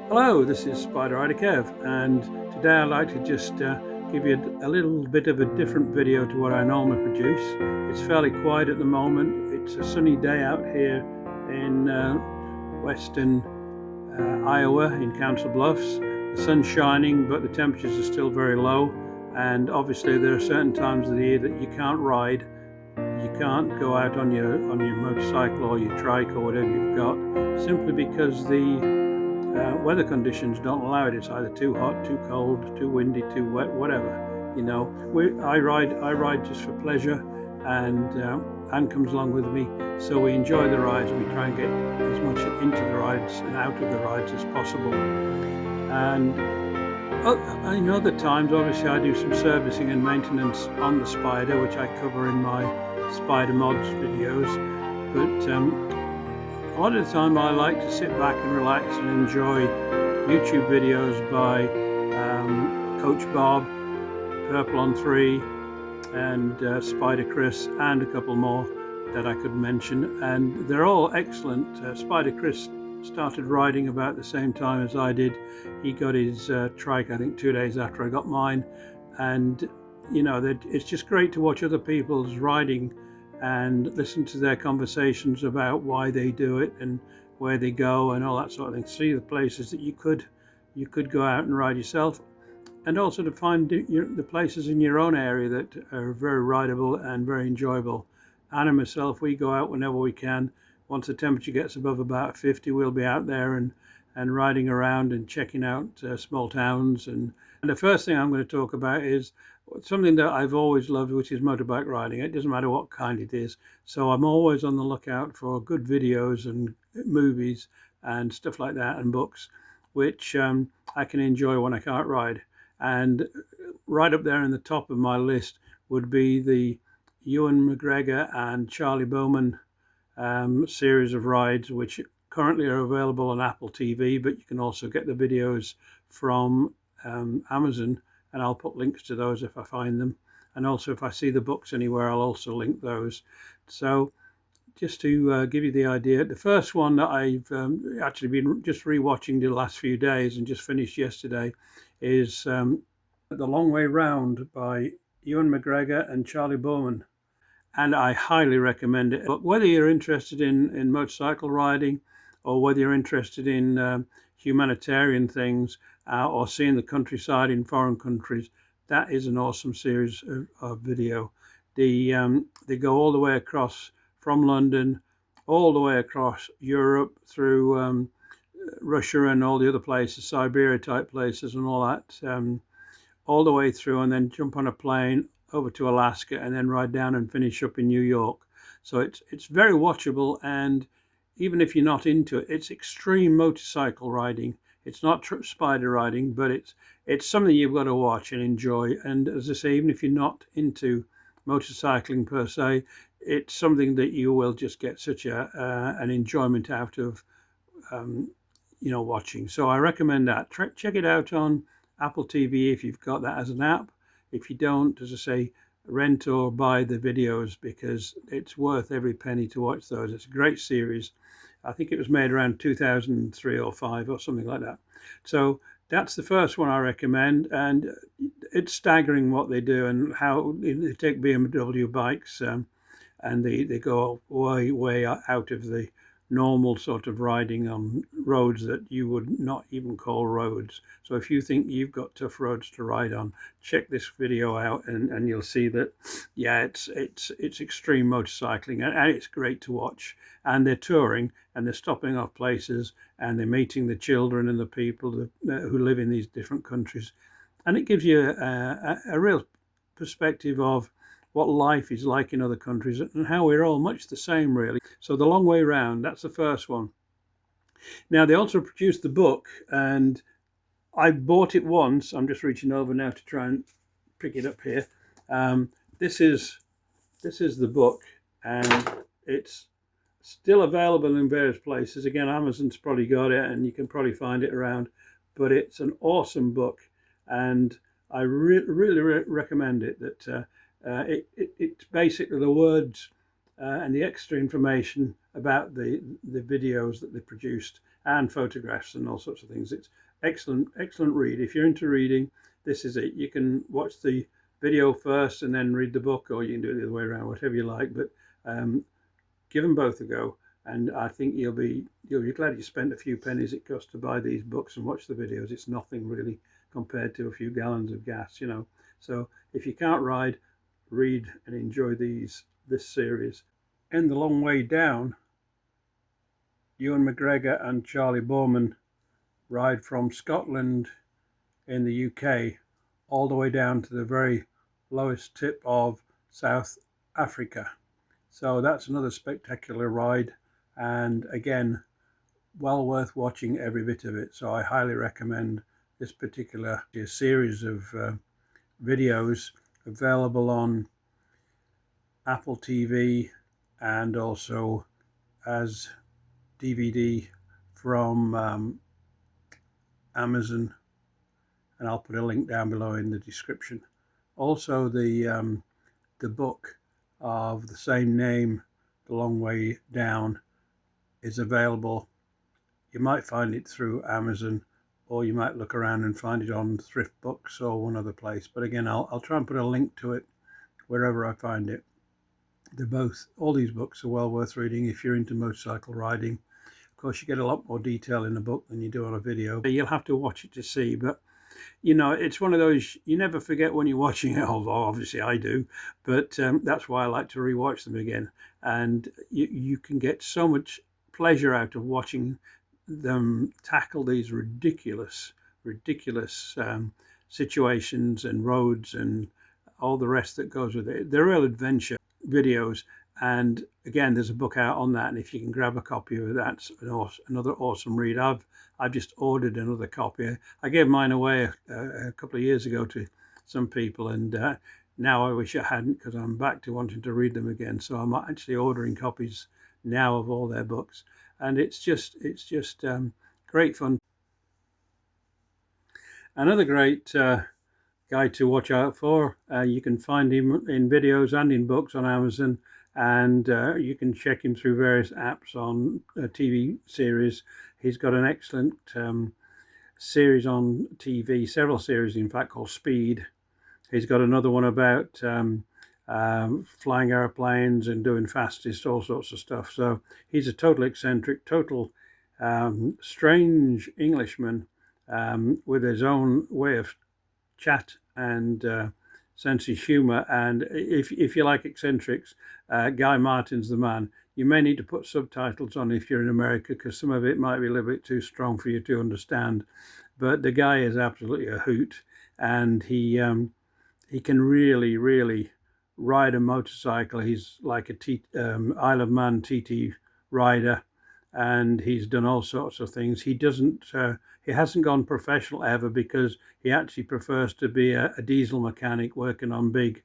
Hello, this is Spyder Kev, and today I'd like to just give you a little bit of a different video to what I normally produce. It's fairly quiet at the moment. It's a sunny day out here in western Iowa in Council Bluffs. The sun's shining, but the temperatures are still very low, and obviously there are certain times of the year that you can't ride. You can't go out on your motorcycle or your trike or whatever you've got, simply because the weather conditions don't allow it. It's either too hot, too cold, too windy, too wet, whatever. You know, I ride just for pleasure, and Anne comes along with me, so we enjoy the rides. We try and get as much into the rides and out of the rides as possible. And in other times, obviously, I do some servicing and maintenance on the Spyder, which I cover in my Spyder mods videos. But a lot of the time I like to sit back and relax and enjoy YouTube videos by Coach Bob, Purple on 3, and Spyder Chris, and a couple more that I could mention, and they're all excellent. Spyder Chris started riding about the same time as I did. He got his trike, I think, 2 days after I got mine, and you know, it's just great to watch other people's riding and listen to their conversations about why they do it and where they go and all that sort of thing. See the places that you could go out and ride yourself, and also to find the places in your own area that are very rideable and very enjoyable. Anne and myself, we go out whenever we can. Once the temperature gets above about 50, we'll be out there and riding around and checking out small towns. And the first thing I'm going to talk about is something that I've always loved, which is motorbike riding. It doesn't matter what kind it is. So I'm always on the lookout for good videos and movies and stuff like that, and books, which I can enjoy when I can't ride. And right up there in the top of my list would be the Ewan McGregor and Charlie Bowman series of rides, which currently are available on Apple TV, but you can also get the videos from Amazon, and I'll put links to those if I find them. And also if I see the books anywhere, I'll also link those. So just to give you the idea, the first one that I've actually been just rewatching the last few days and just finished yesterday is The Long Way Round by Ewan McGregor and Charlie Bowman. And I highly recommend it. But whether you're interested in motorcycle riding, or whether you're interested in humanitarian things, or seeing the countryside in foreign countries, that is an awesome series of video. They go all the way across from London, all the way across Europe, through Russia and all the other places, Siberia type places and all that, all the way through, and then jump on a plane over to Alaska and then ride down and finish up in New York. So it's very watchable, and even if you're not into it, it's extreme motorcycle riding. It's not Spyder riding, but it's something you've got to watch and enjoy. And as I say, even if you're not into motorcycling per se, it's something that you will just get such an enjoyment out of, watching. So I recommend that. Check it out on Apple TV if you've got that as an app. If you don't, as I say, rent or buy the videos, because it's worth every penny to watch those. It's a great series. I think it was made around 2003 or 5 or something like that. So that's the first one I recommend, and it's staggering what they do and how they take BMW bikes and they go way out of the normal sort of riding on roads that you would not even call roads. So if you think you've got tough roads to ride on, check this video out, and you'll see that, yeah, it's extreme motorcycling, and it's great to watch. And they're touring, and they're stopping off places, and they're meeting the children and the people who live in these different countries, and it gives you a real perspective of what life is like in other countries and how we're all much the same, really. So The Long Way Round, that's the first one. Now, they also produced the book, and I bought it once. I'm just reaching over now to try and pick it up here. This is the book, and it's still available in various places. Again, Amazon's probably got it, and you can probably find it around. But it's an awesome book, and I really recommend it. That it's basically the words and the extra information about the videos that they produced and photographs and all sorts of things. It's excellent read. If you're into reading, this is it. You can watch the video first and then read the book, or you can do it the other way around, whatever you like. But give them both a go, and I think you'll be glad you spent a few pennies it costs to buy these books and watch the videos. It's nothing really compared to a few gallons of gas, you know. So if you can't ride, read and enjoy this series. In The Long Way Down, Ewan McGregor and Charlie Bowman ride from Scotland in the UK all the way down to the very lowest tip of South Africa. So that's another spectacular ride, and again, well worth watching every bit of it. So I highly recommend this particular series of videos, available on Apple TV and also as DVD from Amazon, and I'll put a link down below in the description. Also, the book of the same name, The Long Way Down, is available. You might find it through Amazon, or you might look around and find it on Thrift Books or one other place. But again, I'll try and put a link to it wherever I find it. All these books are well worth reading if you're into motorcycle riding. Of course, you get a lot more detail in a book than you do on a video. You'll have to watch it to see, but you know, it's one of those you never forget when you're watching it, although obviously I do, but that's why I like to rewatch them again. And you can get so much pleasure out of watching them tackle these ridiculous situations and roads and all the rest that goes with it. They're real adventure videos. And again, there's a book out on that, and if you can grab a copy of it, that's another awesome read. I've just ordered another copy. I gave mine away a couple of years ago to some people, and now I wish I hadn't, because I'm back to wanting to read them again. So I'm actually ordering copies now of all their books, and it's just great fun. Another great guy to watch out for. You can find him in videos and in books on Amazon, and you can check him through various apps on TV series. He's got an excellent series on TV, several series in fact, called Speed. He's got another one about flying airplanes and doing fastest, all sorts of stuff. So he's a total eccentric, total strange Englishman with his own way of chat and sense of humour. And if you like eccentrics, Guy Martin's the man. You may need to put subtitles on if you're in America, because some of it might be a little bit too strong for you to understand. But the guy is absolutely a hoot, and he can really ride a motorcycle. He's like a Isle of Man TT rider, and he's done all sorts of things. He hasn't gone professional ever, because he actually prefers to be a diesel mechanic working on big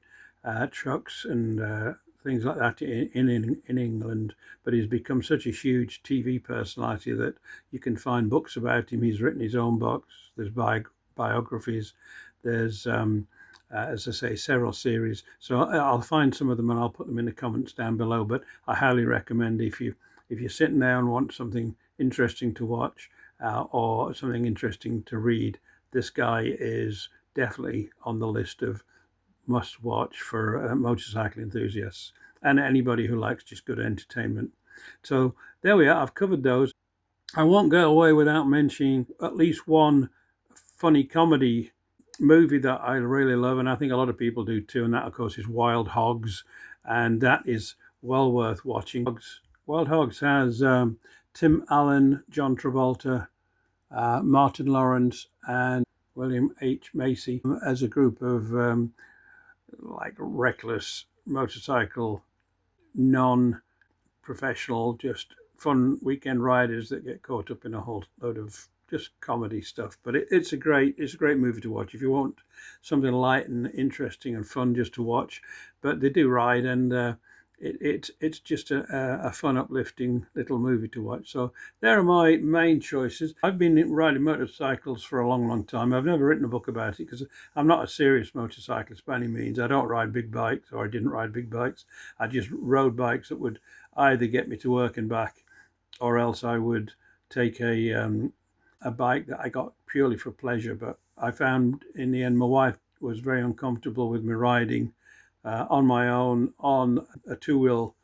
trucks and things like that in England. But he's become such a huge TV personality that you can find books about him. He's written his own books. There's biographies. There's as I say, several series. So I'll find some of them and I'll put them in the comments down below. But I highly recommend, if you're sitting there and want something interesting to watch or something interesting to read, this guy is definitely on the list of must watch for motorcycle enthusiasts and anybody who likes just good entertainment. So there we are. I've covered those. I won't go away without mentioning at least one funny comedy movie that I really love, and I think a lot of people do too, and that of course is Wild Hogs, and that is well worth watching. Wild Hogs has Tim Allen, John Travolta, Martin Lawrence and William H. Macy as a group of like reckless motorcycle, non-professional, just fun weekend riders that get caught up in a whole load of just comedy stuff. But it's a great movie to watch if you want something light and interesting and fun just to watch. But they do ride, and it's just a fun, uplifting little movie to watch. So there are my main choices. I've been riding motorcycles for a long time. I've never written a book about it because I'm not a serious motorcyclist by any means. I don't ride big bikes, or I didn't ride big bikes. I just rode bikes that would either get me to work and back, or else I would take a bike that I got purely for pleasure. But I found in the end my wife was very uncomfortable with me riding on my own on a two-wheel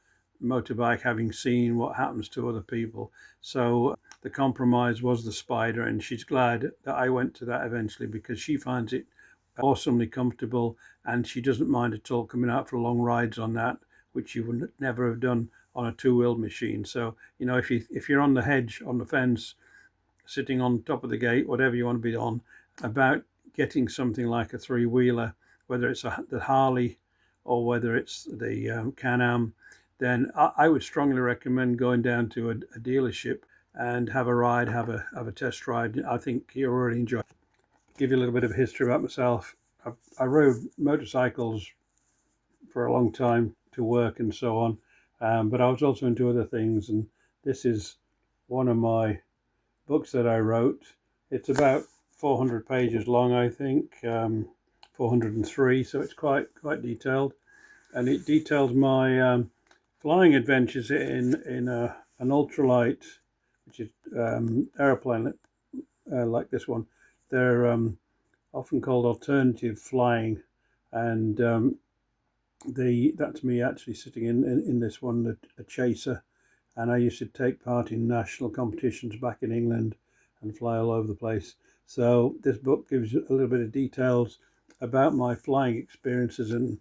motorbike, having seen what happens to other people. So the compromise was the Spyder, and she's glad that I went to that eventually because she finds it awesomely comfortable, and she doesn't mind at all coming out for long rides on that, which you would never have done on a two-wheeled machine. So if you're on the hedge, on the fence, sitting on top of the gate, whatever you want to be on, about getting something like a three-wheeler, whether it's the Harley or whether it's the Can-Am, then I would strongly recommend going down to a dealership and have a ride, have a test ride. I think you'll really enjoy it. Give you a little bit of history about myself. I rode motorcycles for a long time to work and so on, but I was also into other things, and this is one of my books that I wrote. It's about 400 pages long, I think, 403, so it's quite detailed, and it details my flying adventures in an ultralight, which is aeroplane like this one. They're often called alternative flying, and that's me actually sitting in this one, a chaser. And I used to take part in national competitions back in England and fly all over the place. So this book gives you a little bit of details about my flying experiences and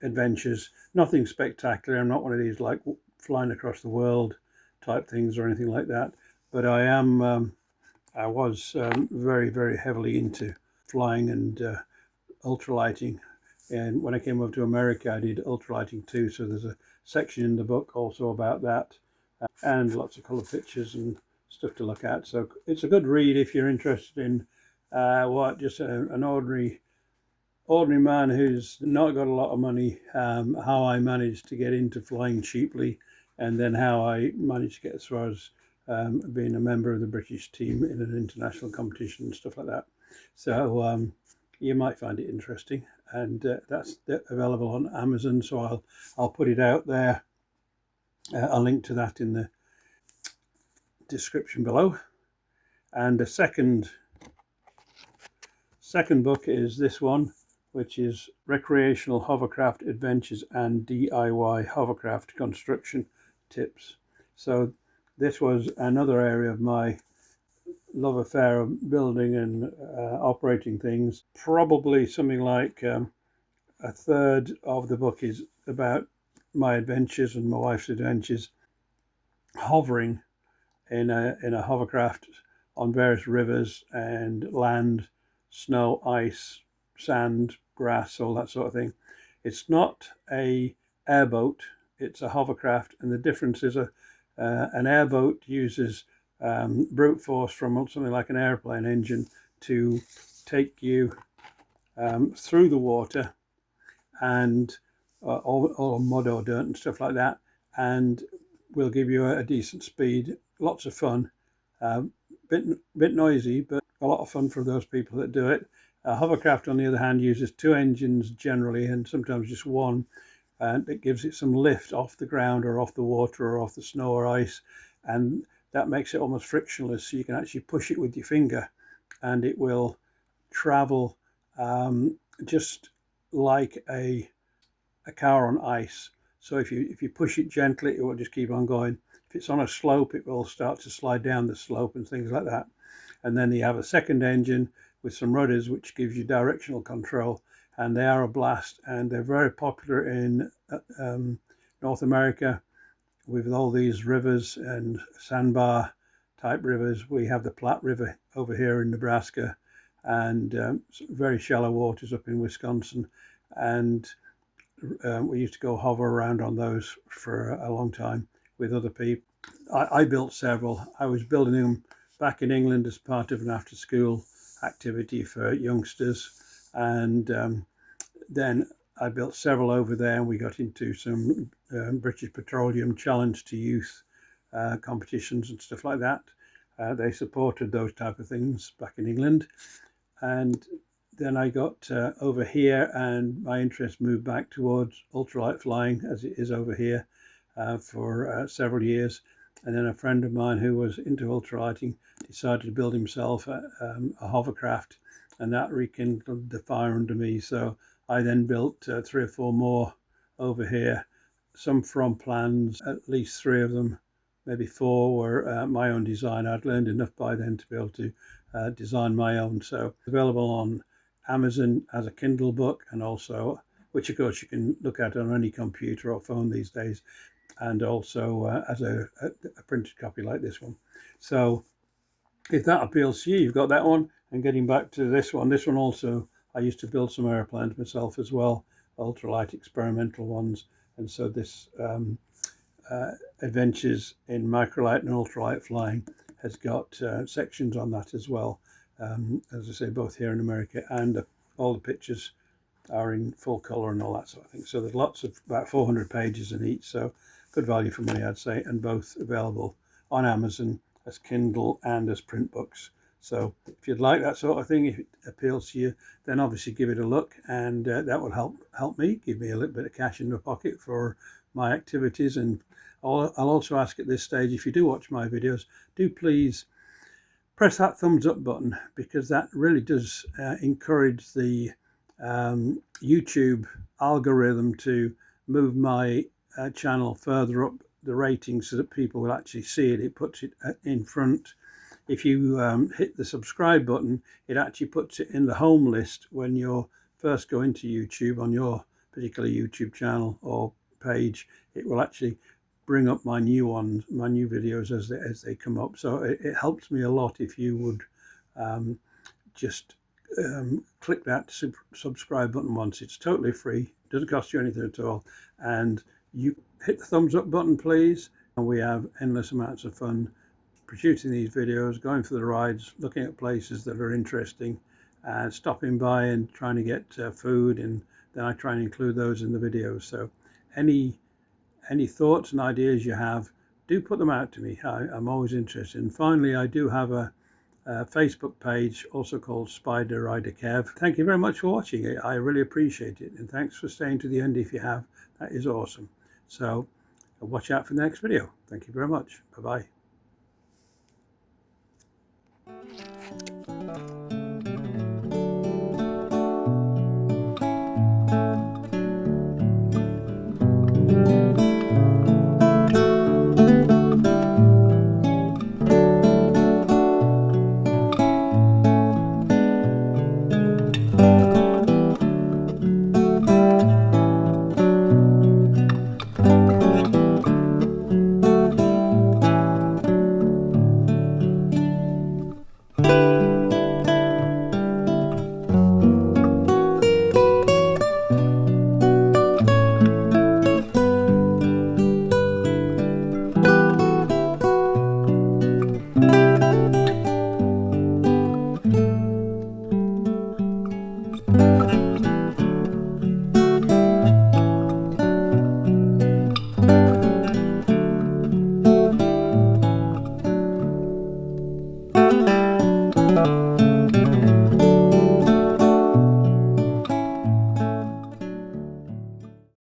adventures. Nothing spectacular. I'm not one of these like flying across the world type things or anything like that. But I was very heavily into flying and ultralighting. And when I came over to America, I did ultralighting too. So there's a section in the book also about that, and lots of colour pictures and stuff to look at. So it's a good read if you're interested in just an ordinary man who's not got a lot of money, how I managed to get into flying cheaply, and then how I managed to get as far as being a member of the British team in an international competition and stuff like that. So you might find it interesting, and that's available on Amazon. So I'll put it out there. I'll link to that in the description below. And the second book is this one, which is Recreational Hovercraft Adventures and DIY Hovercraft Construction Tips. So this was another area of my love affair of building and operating things. Probably something like a third of the book is about my adventures and my wife's adventures hovering in a hovercraft on various rivers and land, snow, ice, sand, grass, all that sort of thing. It's not a airboat, it's a hovercraft, and the difference is an airboat uses brute force from something like an airplane engine to take you through the water and all mud or dirt and stuff like that, and will give you a decent speed. Lots of fun, bit noisy, but a lot of fun for those people that do it. Hovercraft, on the other hand, uses two engines generally, and sometimes just one, and it gives it some lift off the ground or off the water or off the snow or ice, and that makes it almost frictionless, so you can actually push it with your finger and it will travel just like a car on ice. So if you push it gently, it will just keep on going. If it's on a slope, it will start to slide down the slope and things like that. And then you have a second engine with some rudders, which gives you directional control, and they are a blast, and they're very popular in North America with all these rivers and sandbar type rivers. We have the Platte River over here in Nebraska, and very shallow waters up in Wisconsin, and we used to go hover around on those for a long time with other people. I built several. I was building them back in England as part of an after school activity for youngsters, and then I built several over there, and we got into some British Petroleum Challenge to Youth competitions and stuff like that. They supported those type of things back in England. And then I got over here, and my interest moved back towards ultralight flying, as it is over here, for several years. And then a friend of mine who was into ultralighting decided to build himself a hovercraft, and that rekindled the fire under me. So I then built 3 or 4 more over here, some from plans. At least 3 of them, maybe 4, were my own design. I'd learned enough by then to be able to design my own. So available on Amazon as a Kindle book, and also, which of course you can look at on any computer or phone these days, and also as a printed copy like this one. So if that appeals to you, you've got that one. And getting back to this one also, I used to build some airplanes myself as well, ultralight experimental ones. And so this Adventures in Microlight and Ultralight Flying has got sections on that as well. As I say, both here in America, and all the pictures are in full color and all that sort of thing. So there's lots of, about 400 pages in each, so good value for money, I'd say, and both available on Amazon as Kindle and as print books. So if you'd like that sort of thing, if it appeals to you, then obviously give it a look, and that will help me, give me a little bit of cash in the pocket for my activities. And I'll also ask at this stage, if you do watch my videos, do please press that thumbs up button, because that really does encourage the YouTube algorithm to move my channel further up the ratings so that people will actually see it. It puts it in front. If you hit the subscribe button, it actually puts it in the home list when you're first going to YouTube on your particular YouTube channel or page. It will actually bring up my new ones, my new videos as they come up. So it helps me a lot if you would just click that subscribe button once. It's totally free, doesn't cost you anything at all, and you hit the thumbs up button, please. And we have endless amounts of fun producing these videos, going for the rides, looking at places that are interesting, and stopping by and trying to get food, and then I try and include those in the videos. So any thoughts and ideas you have, do put them out to me. I'm always interested. And finally, I do have a Facebook page also called Spyder Rider Kev. Thank you very much for watching it. I really appreciate it, and thanks for staying to the end if you have. That is awesome. So watch out for the next video. Thank you very much. Bye bye.